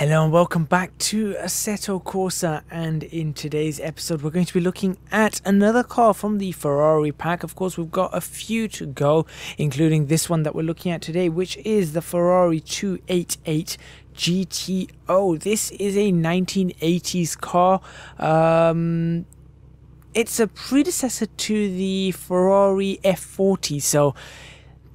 Hello and welcome back to Assetto Corsa, and in today's episode we're going to be looking at another car from the Ferrari pack. Of course, we've got a few to go, including this one that we're looking at today, which is the Ferrari 288 GTO. This is a 1980s car. It's a predecessor to the Ferrari F40, so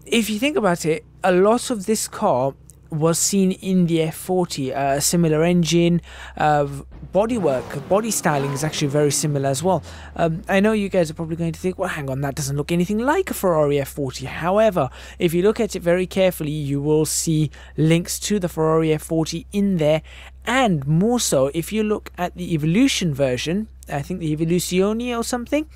if you think about it, a lot of this car was seen in the F40. Similar engine, bodywork, body styling is actually very similar as well. I know you guys are probably going to think, well, hang on, that doesn't look anything like a Ferrari F40. However, if you look at it very carefully, you will see links to the Ferrari F40 in there, and more so if you look at the Evolution version, I think the Evoluzione or something.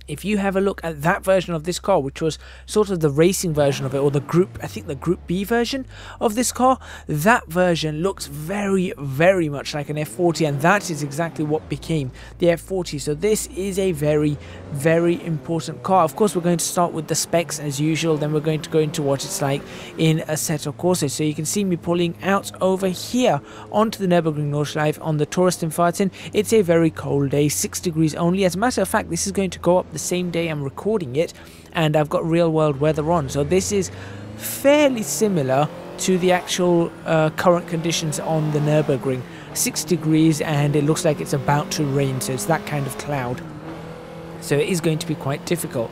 If you have a look at that version of this car, which was sort of the racing version of it, or the group, I think the Group B version of this car, that version looks very, very much like an F40, and that is exactly what became the F40. So this is a very, very important car. Of course, we're going to start with the specs as usual, then we're going to go into what it's like in Assetto Corsa. So you can see me pulling out over here onto the Nürburgring Nordschleife on the Touristenfahrten. It's a very cold day, 6 degrees only. As a matter of fact, this is going to go up the same day I'm recording it, and I've got real world weather on, so this is fairly similar to the actual current conditions on the Nürburgring. 6 degrees, and it looks like it's about to rain, so it's that kind of cloud, so it is going to be quite difficult.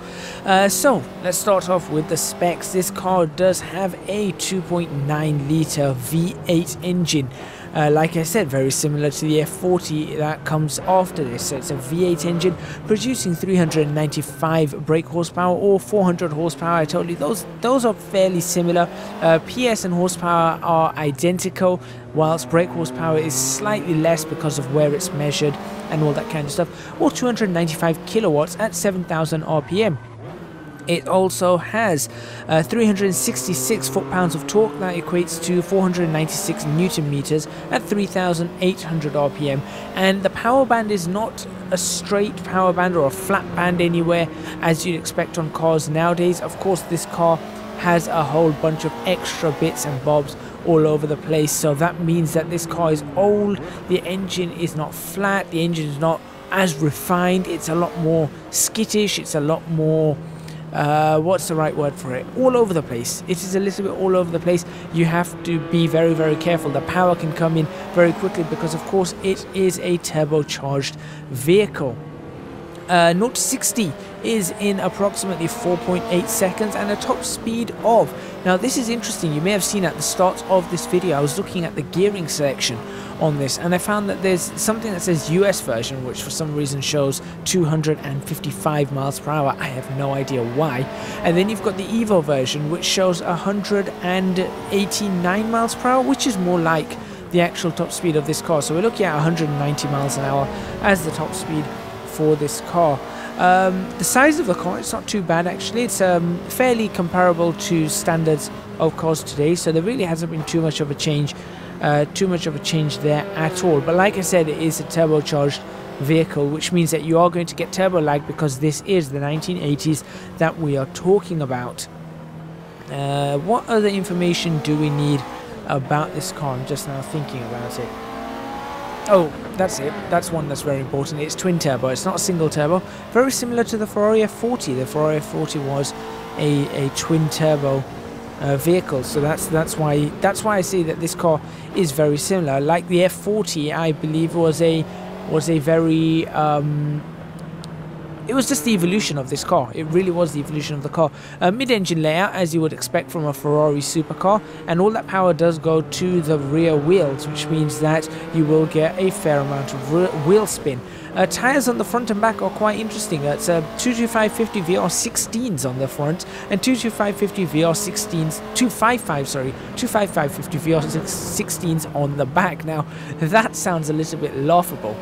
So let's start off with the specs. This car does have a 2.9 litre V8 engine. Like I said, very similar to the F40 that comes after this. So it's a V8 engine producing 395 brake horsepower or 400 horsepower. I told you those are fairly similar. PS and horsepower are identical, whilst brake horsepower is slightly less because of where it's measured and all that kind of stuff. Or 295 kilowatts at 7,000 RPM. It also has 366 foot-pounds of torque. That equates to 496 newton meters at 3,800 RPM. And the power band is not a straight power band or a flat band anywhere, as you'd expect on cars nowadays. Of course, this car has a whole bunch of extra bits and bobs all over the place. So that means that this car is old. The engine is not flat. The engine is not as refined. It's a lot more skittish. It's a lot more... what's the right word for it? All over the place. It is a little bit all over the place. You have to be very, very careful. The power can come in very quickly because, of course, it is a turbocharged vehicle. 0 to 60 is in approximately 4.8 seconds and a top speed of... Now this is interesting. You may have seen at the start of this video I was looking at the gearing selection on this, and I found that there's something that says US version, which for some reason shows 255 miles per hour. I have no idea why. And then you've got the Evo version, which shows 189 miles per hour, which is more like the actual top speed of this car. So we're looking at 190 miles an hour as the top speed for this car. The size of the car, it's not too bad actually. It's fairly comparable to standards of cars today, so there really hasn't been too much of a change there at all. But like I said, it is a turbocharged vehicle, which means that you are going to get turbo lag because this is the 1980s that we are talking about. What other information do we need about this car? I'm just now thinking about it. Oh, that's it. That's one that's very important. It's twin turbo. It's not a single turbo. Very similar to the Ferrari F40. The Ferrari F40 was a twin turbo vehicle. So that's why I say that this car is very similar. Like the F40, I believe was a very it was just the evolution of this car. It really was the evolution of the car. Mid-engine layout, as you would expect from a Ferrari supercar, and all that power does go to the rear wheels, which means that you will get a fair amount of wheel spin. Tyres on the front and back are quite interesting. It's 225/50 VR16s on the front and 225/50 VR16s, 255/50 VR16s on the back. Now that sounds a little bit laughable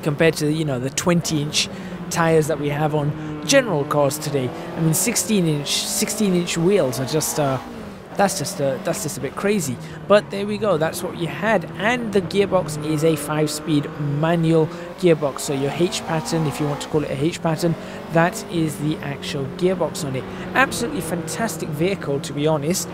compared to the 20-inch tires that we have on general cars today. I mean, 16-inch wheels are just that's just a bit crazy. But there we go, that's what you had. And the gearbox is a 5-speed manual gearbox, so your H pattern, if you want to call it a H pattern, that is the actual gearbox on it. Absolutely fantastic vehicle, to be honest.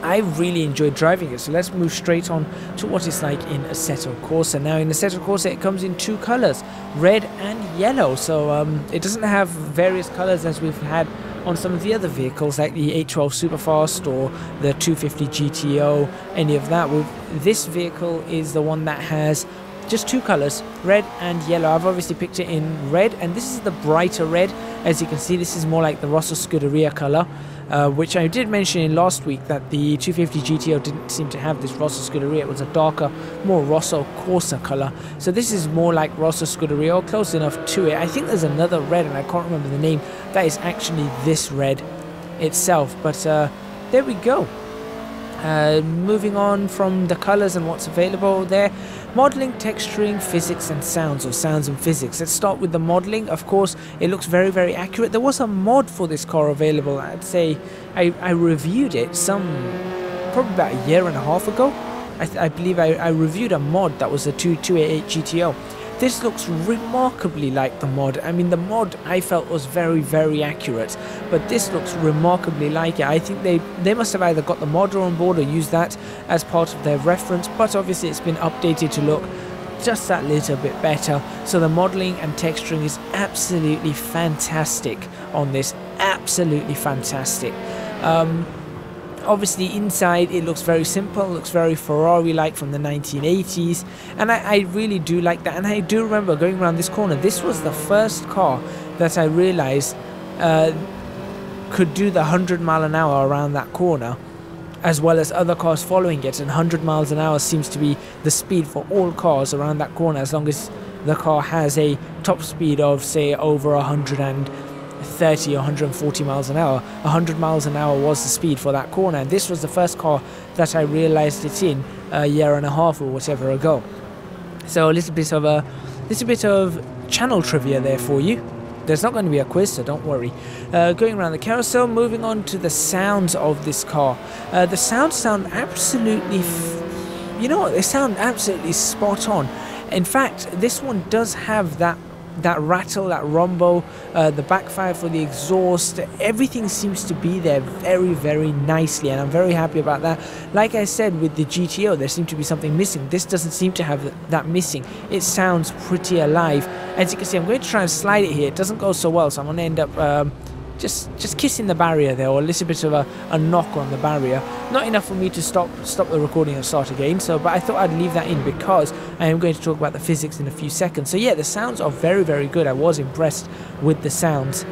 I really enjoyed driving it. So let's move straight on to what it's like in Assetto Corsa. Now in Assetto Corsa it comes in two colors, red and yellow. So it doesn't have various colors as we've had on some of the other vehicles like the 812 Superfast or the 250 GTO, any of that. This vehicle is the one that has just two colors, red and yellow. I've obviously picked it in red, and this is the brighter red. As you can see, this is more like the Rosso Scuderia color, which I did mention in last week that the 250 GTO didn't seem to have this Rosso Scuderia. It was a darker, more Rosso Corsa color. So this is more like Rosso Scuderia, or close enough to it. I think there's another red, and I can't remember the name, that is actually this red itself. But there we go. Moving on from the colors and what's available there, modeling, texturing, physics and sounds, or sounds and physics. Let's start with the modeling. Of course, it looks very, very accurate. There was a mod for this car available. I'd say I reviewed it probably about a year and a half ago. I believe I reviewed a mod that was a 288 GTO. This looks remarkably like the mod. I mean, the mod I felt was very, very accurate, but this looks remarkably like it. I think they must have either got the modder on board or used that as part of their reference, but obviously it's been updated to look just that little bit better. So the modeling and texturing is absolutely fantastic on this. Absolutely fantastic. Obviously inside it looks very simple, looks very Ferrari-like from the 1980s, and I really do like that. And I do remember going around this corner, this was the first car that I realized could do the 100 mile an hour around that corner, as well as other cars following it. And 100 miles an hour seems to be the speed for all cars around that corner, as long as the car has a top speed of, say, over 130 or 140 miles an hour. 100 miles an hour was the speed for that corner, and this was the first car that I realized it in a year and a half or whatever ago. So a little bit of channel trivia there for you. There's not going to be a quiz, so don't worry. Going around the carousel, moving on to the sounds of this car. The sounds sound absolutely, they sound absolutely spot on. In fact, this one does have that rattle, that rumble, the backfire for the exhaust. Everything seems to be there very, very nicely, and I'm very happy about that. Like I said with the GTO, there seemed to be something missing. This doesn't seem to have that missing. It sounds pretty alive. As you can see, I'm going to try and slide it here. It doesn't go so well, so I'm going to end up just kissing the barrier there, or a little bit of a knock on the barrier. Not enough for me to stop the recording and start again, but I thought I'd leave that in because I am going to talk about the physics in a few seconds. So yeah, the sounds are very, very good. I was impressed with the sounds,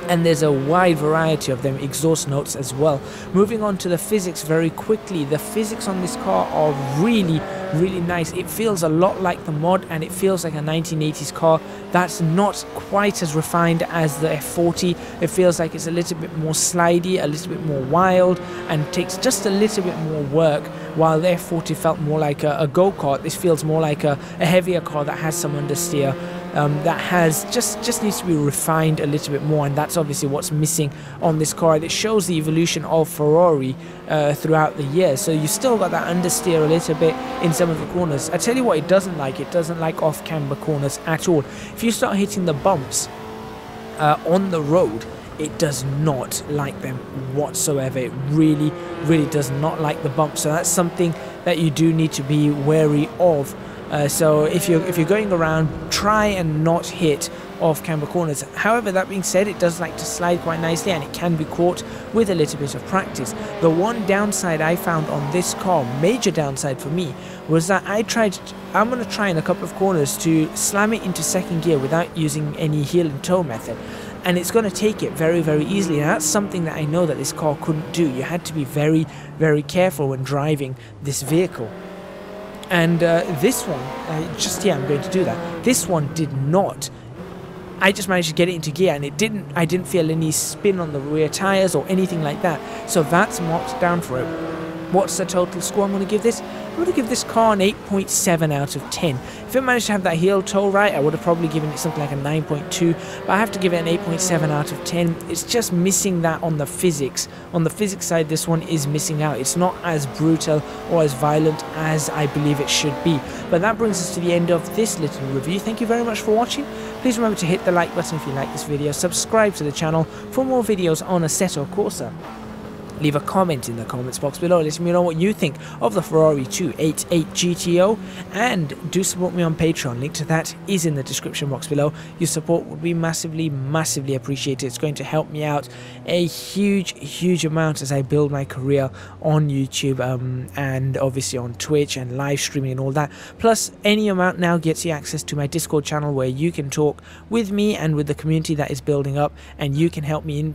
and there's a wide variety of them, exhaust notes as well. Moving on to the physics very quickly. The physics on this car are really, really nice. It feels a lot like the mod, and it feels like a 1980s car that's not quite as refined as the F40. It feels like it's a little bit more slidey, a little bit more wild, and takes just a little bit more work. While the F40 felt more like a go-kart, this feels more like a heavier car that has some understeer, that has just needs to be refined a little bit more, and that's obviously what's missing on this car. It shows the evolution of Ferrari throughout the years. So you still got that understeer a little bit in some of the corners. I tell you what, it doesn't like off-camber corners at all. If you start hitting the bumps on the road, it does not like them whatsoever. It really, really does not like the bumps. So that's something that you do need to be wary of. So if you're going around, try and not hit off-camber corners. However, that being said, it does like to slide quite nicely, and it can be caught with a little bit of practice. The one downside I found on this car, major downside for me, was that I'm going to try in a couple of corners to slam it into second gear without using any heel and toe method. And it's going to take it very, very easily. And that's something that I know that this car couldn't do. You had to be very, very careful when driving this vehicle. And this one, I'm going to do that. This one did not. I just managed to get it into gear, and I didn't feel any spin on the rear tires or anything like that. So that's marked down for it. What's the total score I'm going to give this? I'm going to give this car an 8.7 out of 10. If it managed to have that heel toe right, I would have probably given it something like a 9.2, but I have to give it an 8.7 out of 10. It's just missing that on the physics. On the physics side, this one is missing out. It's not as brutal or as violent as I believe it should be. But that brings us to the end of this little review. Thank you very much for watching. Please remember to hit the like button if you like this video, subscribe to the channel for more videos on Assetto Corsa. leave a comment in the comments box below. Let me know what you think of the Ferrari 288 GTO, and do support me on Patreon. Link to that is in the description box below. Your support would be massively appreciated. It's going to help me out a huge amount as I build my career on YouTube, and obviously on Twitch and live streaming and all that. Plus, any amount now gets you access to my Discord channel, where you can talk with me and with the community that is building up, and you can help me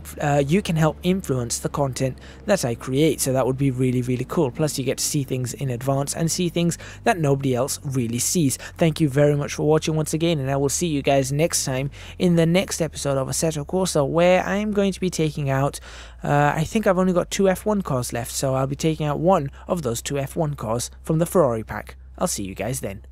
help influence the content that I create. So that would be really cool. Plus, you get to see things in advance and see things that nobody else really sees. Thank you very much for watching once again, and I will see you guys next time in the next episode of Assetto Corsa, where I'm going to be taking out I think I've only got 2 F1 cars left, so I'll be taking out one of those 2 F1 cars from the Ferrari pack. I'll see you guys then.